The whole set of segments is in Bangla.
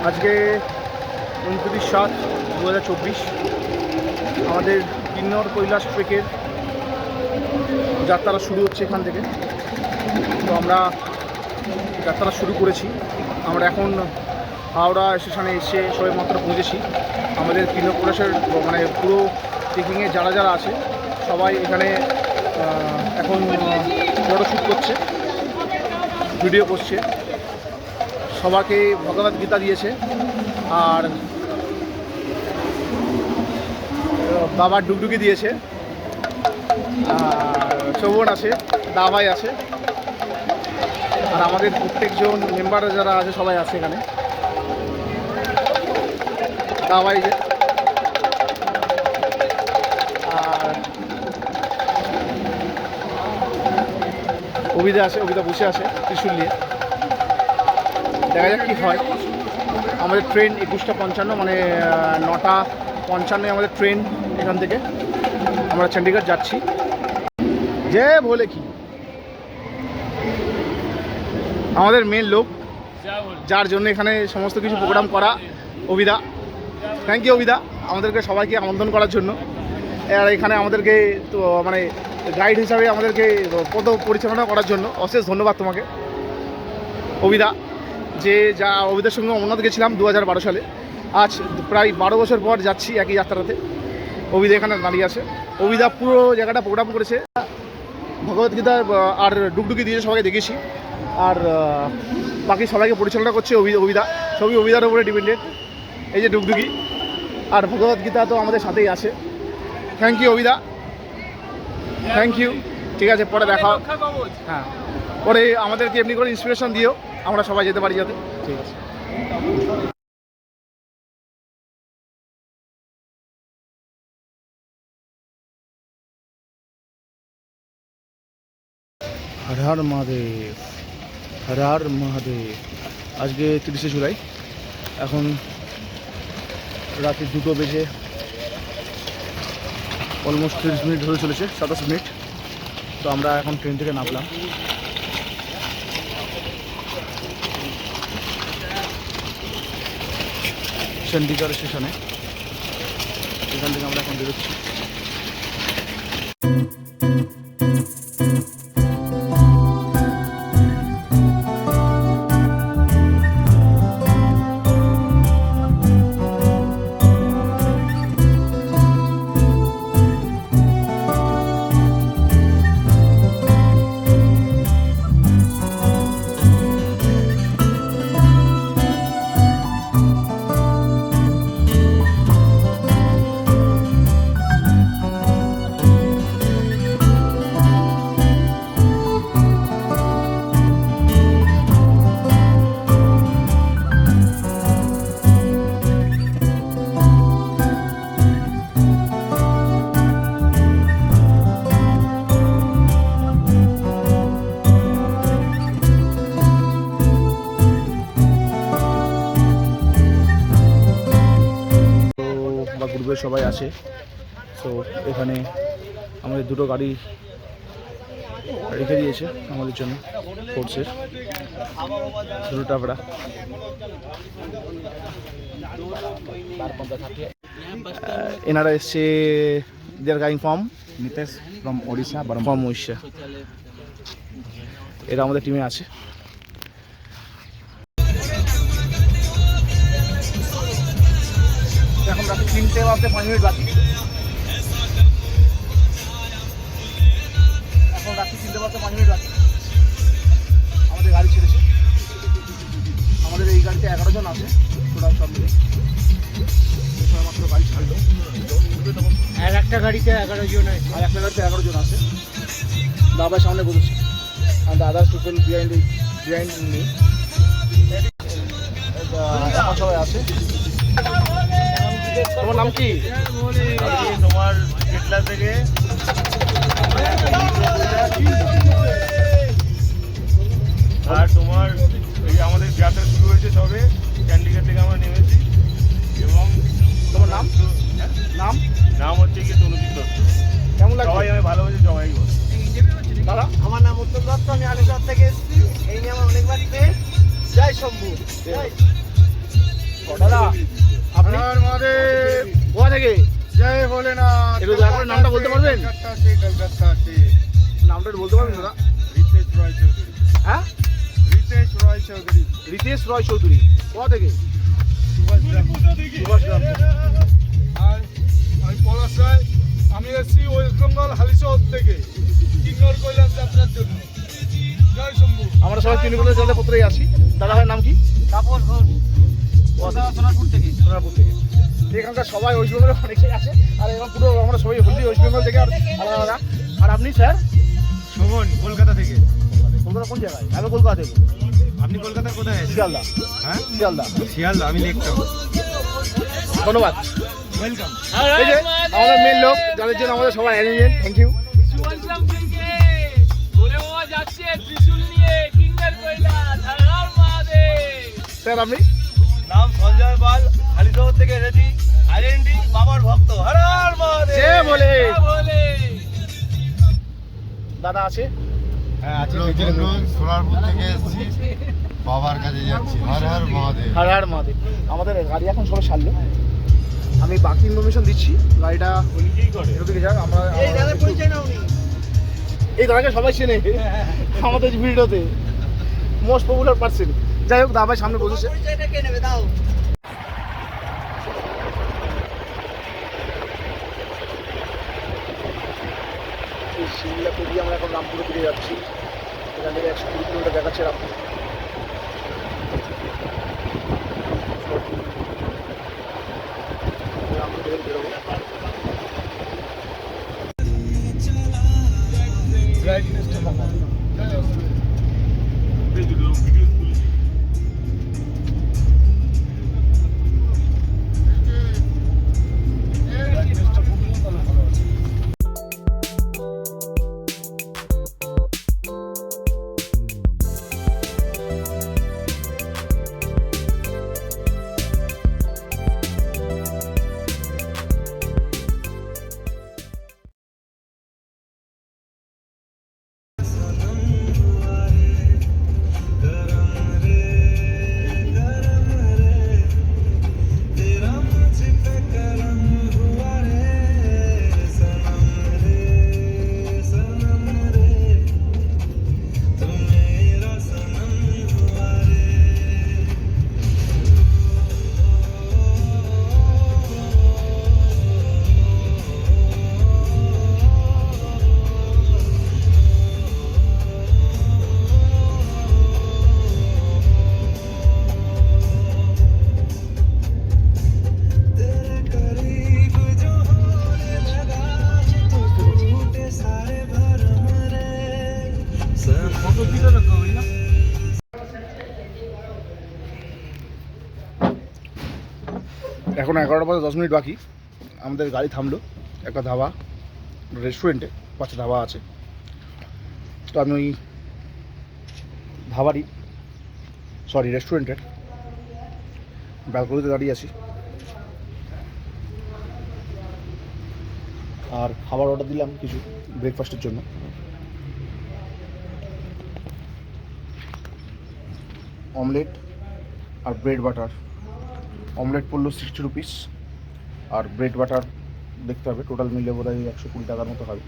আজকে 29/7/2024 আমাদের কিন্নর কৈলাস ট্রেকের যাত্রা শুরু হচ্ছে এখান থেকে। তো আমরা যাত্রা শুরু করেছি। আমরা এখন হাওড়া স্টেশনে এসে সবেমাত্র পৌঁছেছি। আমাদের কিন্নর কৈলাসের মানে পুরো ট্রেকিংয়ে যারা যারা আছে সবাই এখানে এখন ফটোশ্যুট করছে, ভিডিও করছে। সবাইকে ভগবত গীতা দিয়েছে আর বাবার ডুগডুগি দিয়েছে, শোভন আছে, দাবাই আছে, আর আমাদের প্রত্যেকজন মেম্বার যারা আছে সবাই আছে এখানে। দাবাই যে আর অভিদা আছে, অভিদা বসে আছে ত্রিশূল নিয়ে। দেখা যাক কী হয়। আমাদের ট্রেন 21:55 মানে 9:55 আমাদের ট্রেন। এখান থেকে আমরা চণ্ডীগড় যাচ্ছি। যে বলে কি আমাদের মেন লোক, যার জন্য এখানে সমস্ত কিছু প্রোগ্রাম করা, অভিদা। থ্যাংক ইউ অভিদা, আমাদেরকে সবাইকে আমন্ত্রণ করার জন্য। আর এখানে আমাদেরকে তো মানে গাইড হিসাবে আমাদেরকে পদ পরিচালনা করার জন্য অশেষ ধন্যবাদ তোমাকে অভিদা। যে যা অভিদার সঙ্গে অমরনাথ গেছিলাম 2012 সালে, আজ প্রায় 12 বছর পর যাচ্ছি একই যাত্রাতে। অভিদা এখানে দাঁড়িয়ে আছে। অভিদা পুরো জায়গাটা প্রোগ্রাম করেছে, ভগবদ্গীতা আর ডুগডুগি দিয়ে সবাইকে দেখেছি। আর বাকি সবাইকে পরিচালনা করছে অভিদা। সবই অভিদার উপরে ডিপেন্ডেড। এই যে ডুগডুগি আর ভগবদ্গীতা তো আমাদের সাথেই আছে। থ্যাংক ইউ অভিদা, থ্যাংক ইউ। ঠিক আছে, পরে দেখা। হ্যাঁ, পরে আমাদেরকে এমনি করে ইন্সপিরেশন দিও, আমরা সবাই যেতে পারি যাতে। ঠিক আছে। হর হর মহাদেব, হর হর মহাদেব। আজকে 30শে জুলাই, এখন রাতে 2টো বেজে অলমোস্ট 30 মিনিট ধরে চলেছে, 27 মিনিট। তো আমরা এখন ট্রেন থেকে নামলাম। চণ্ডীগড় স্টেশনে। এখান থেকে আমরা এখন বেরোচ্ছি। গ্রুপের সবাই আছে। তো এখানে আমাদের 2টো গাড়ি রেখে দিয়েছে আমাদের জন্য, ফোর্সের 2টো টাবড়া। এনারা এসছে, they're going from Nitesh from Odisha, from Orissa. এরা আমাদের টিমে আছে। এখন রাতে 3টে বাজতে 5 মিনিট বাকি। এখন রাত্রি 3টে বাজতে 5 মিনিট বাকি। আমাদের গাড়ি ছেড়েছে। আমাদের এই গাড়িতে 11 জন আছে টোটাল সব মিলে। মাত্র গাড়ি ছাড়লো। আর একটা গাড়িতে 11 জন আছে। আর একটা গাড়িতে 11 জন আছে। দাবার সামনে বসেছে। and the other people behind me. এখন সবাই আছে। তোমার নাম কি? তোমার কেটলা থেকে আর তোমার এই আমাদের যাত্রা শুরু হয়েছে সবে। চণ্ডীগড় থেকে আমরা নেমেছি। এবং তোমার নাম? নাম নাম হচ্ছে কি তনুজিৎ দত্ত। কেমন লাগে? সবাই আমি ভালোবাসি, সবাই বল। দাদা আমার নাম উত্তম দত্ত, আমি আলিশহর থেকে এসেছি। এই নিয়ে আমার অনেকবার ট্রেন। জয় শম্ভু। দাদা আপনি আমাদের গোয়া থেকে জয় ভোলেনাথ। একটু দয়া করে নামটা বলতে পারবেন? কলকাতা से, কলকাতা से। নামটা একটু বলতে পারবেন দাদা? রিতেশ রয় চৌধুরী। হ্যাঁ, রিতেশ রয় চৌধুরী। রিতেশ রয় চৌধুরী। গোয়া থেকে সুভাষগ্রাম। সুভাষগ্রাম। আর আমি পলাশ রায়। আমি এসেছি ওয়েস্ট বেঙ্গল হালিশহর থেকে কিন্নর কৈলাস যাত্রার জন্য। জয় শম্ভু। আমরা সবাই তৃণমূলের জলপত্রেই আছি। দাদা ভাইয়ের নাম কি? তাপস ঘোষ। সোনারপুর থেকে। সোনারপুর থেকে। এখানকার সবাই ওয়েস্ট বেঙ্গলের অনেকেই আছে, আর এবং পুরো আমরা সবাই হলদি ওয়েস্ট বেঙ্গল থেকে আর আলাদা আলাদা। আর আপনি স্যার? শোভন, কলকাতা থেকে। কলকাতা কোন জায়গায়? আমি কলকাতা থেকে। আপনি কলকাতার কোথায়? শিয়ালদা। হ্যাঁ, শিয়ালদা। শিয়ালদা। আমি লেকটাউন। ধন্যবাদ। ওয়েলকাম। এই যে আমাদের মেন লোক, যাদের জন্য আমাদের সবাই অ্যারেঞ্জমেন্ট। Thank you. সুভাষগ্রাম থেকে ভোলে বাবা যাচ্ছে ত্রিশূল নিয়ে কিন্নর কৈলাস। হর হর মহাদেব। স্যার আপনি? নাম সঞ্জয় পাল, হালিশহর থেকে এসেছি। আইডেন্টি বাবার ভক্ত। হর হর মহাদেব। যে বলে জয় ভোলে। দাদা আছে? হ্যাঁ, আছে। সোনারপুর থেকে এসেছি, বাবার কাছে যাচ্ছি। হর হর মহাদেব। হার হার মহাদেব। আমাদের গাড়ি এখন সবে ছাড়লো। আমি বাকি ইনফরমেশন দিচ্ছি। গাড়িটা এর দিকে যাক। আমরা এই দাদাকে সবাই চেনে আমাদের ভিডিওতে, মোস্ট পপুলার পার্সন। যাই হোক, দাদা ভাই সামনে বসেছে। এই সিমলা পেরিয়ে আমরা এখন রামপুরের দিকে যাচ্ছি। এখান থেকে 120 কিলোমিটার দেখাচ্ছে রামপুর। রামপুর থেকে বেরোবো। এখন 11টা বাজে 10 মিনিট বাকি। আমাদের গাড়ি থামলো একটা ধাবা রেস্টুরেন্টে। 5টা ধাবা আছে, তো আমি ওই ধাবারই রেস্টুরেন্টের ব্যালকনিতে দাঁড়িয়ে আছি। আর খাবার অর্ডার দিলাম কিছু ব্রেকফাস্টের জন্য। অমলেট আর ব্রেড বাটার। অমলেট পড়লো 60 রুপিস, আর ব্রেড বাটার দেখতে হবে, টোটাল মিলে বোধ হয় 120 টাকার মতো হবে।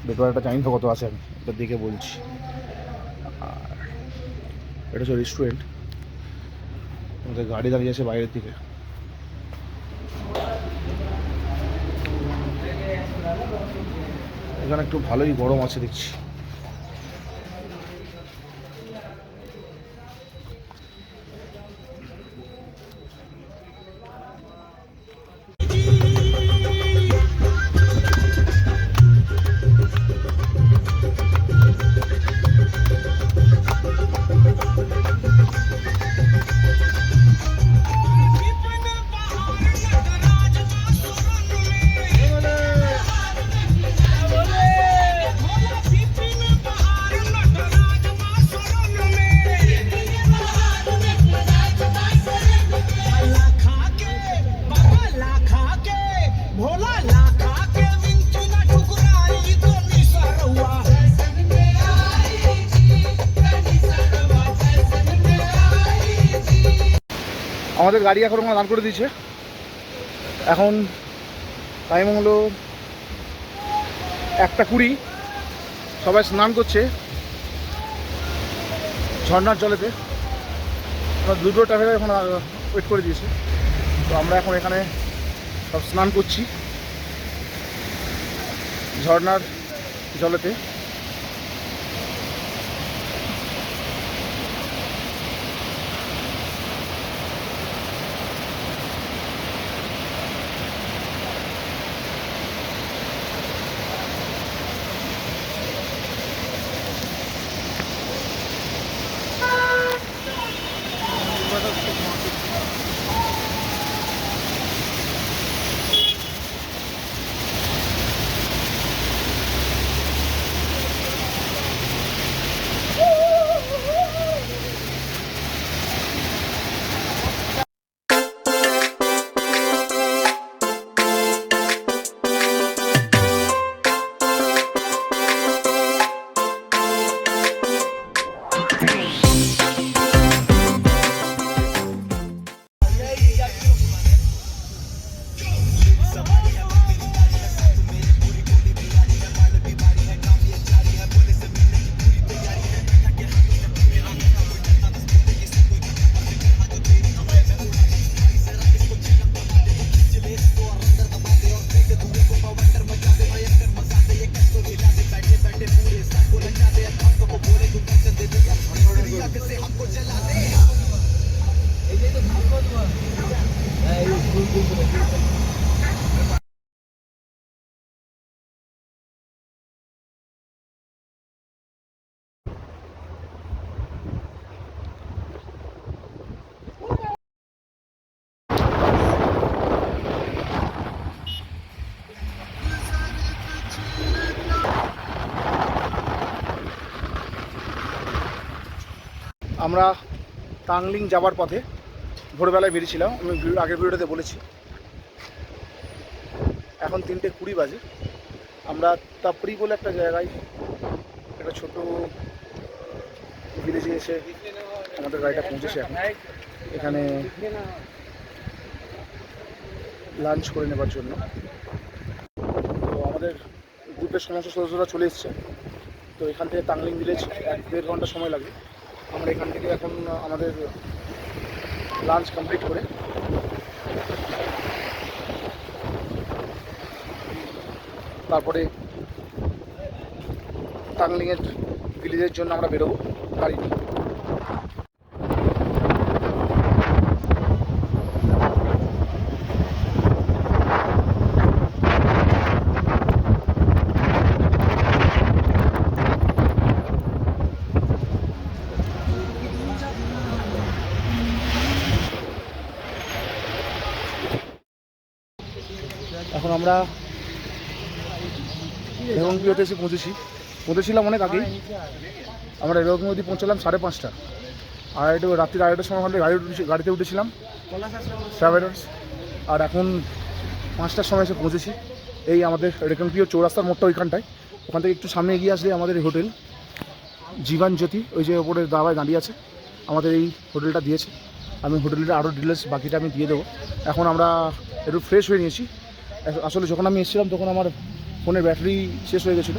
ব্রেড বাটারটা জানি তো কত আছে, আমি এটা দেখে বলছি। আর এটা হচ্ছে রেস্টুরেন্ট। আমাদের গাড়ি দাঁড়িয়ে আছে বাইরের দিকে। এখানে একটু ভালোই গরম আছে দেখছি। আমাদের গাড়ি এখন দান করে দিয়েছে। এখন টাইম হলো 1:20। সবাই স্নান করছে ঝর্ণার জলেতে। দুটো ট্রাভেলার এখন ওয়েট করে দিয়েছে, তো আমরা এখন এখানে সব স্নান করছি ঝর্ণার জলেতে। আমরা টাংলিং যাবার পথে ভোরবেলায় বেরিয়েছিলাম, আমি আগের ভিডিওতে বলেছি। এখন 3:20 বাজে। আমরা তাপড়ি বলে একটা জায়গায়, একটা ছোট ভিলেজে এসে আমাদের গাড়িটা পৌঁছেছে। এখন এখানে লাঞ্চ করে নেবার জন্য। তো আমাদের গ্রুপের সমস্ত সদস্যরা চলে এসছে। তো এখান থেকে টাংলিং ভিলেজ 1-1.5 ঘন্টা সময় লাগে। আমরা এখান থেকে এখন আমাদের লাঞ্চ কমপ্লিট করে তারপরে টাংলিংয়ের ভিলেজের জন্য আমরা বেরোবো গাড়ি নিয়ে। এখন আমরা রেবঙ্গিওতে এসে পৌঁছেছিলাম অনেক আগেই। আমরা রেবঙ্গিওতে পৌঁছলাম 5:30। রাত্রি 2:30টার সময় ওখান থেকে গাড়িতে উঠেছিলাম ট্রাভেলার্স। আর এখন 5টার সময় এসে পৌঁছেছি এই আমাদের রেবঙ্গিও চৌরাস্তার মোড়টা ওইখানটায়। ওখান থেকে একটু সামনে এগিয়ে আসলে আমাদের এই হোটেল জীবন জ্যোতি, ওই যে ওপরের দাওয়ায় দাঁড়িয়ে আছে, আমাদের এই হোটেলটা দিয়েছে। আমি হোটেলের আরও ডিটেলস বাকিটা আমি দিয়ে দেবো। এখন আমরা একটু ফ্রেশ হয়ে নিয়েছি। আসলে যখন আমি এসেছিলাম তখন আমার ফোনের ব্যাটারি শেষ হয়ে গেছিলো।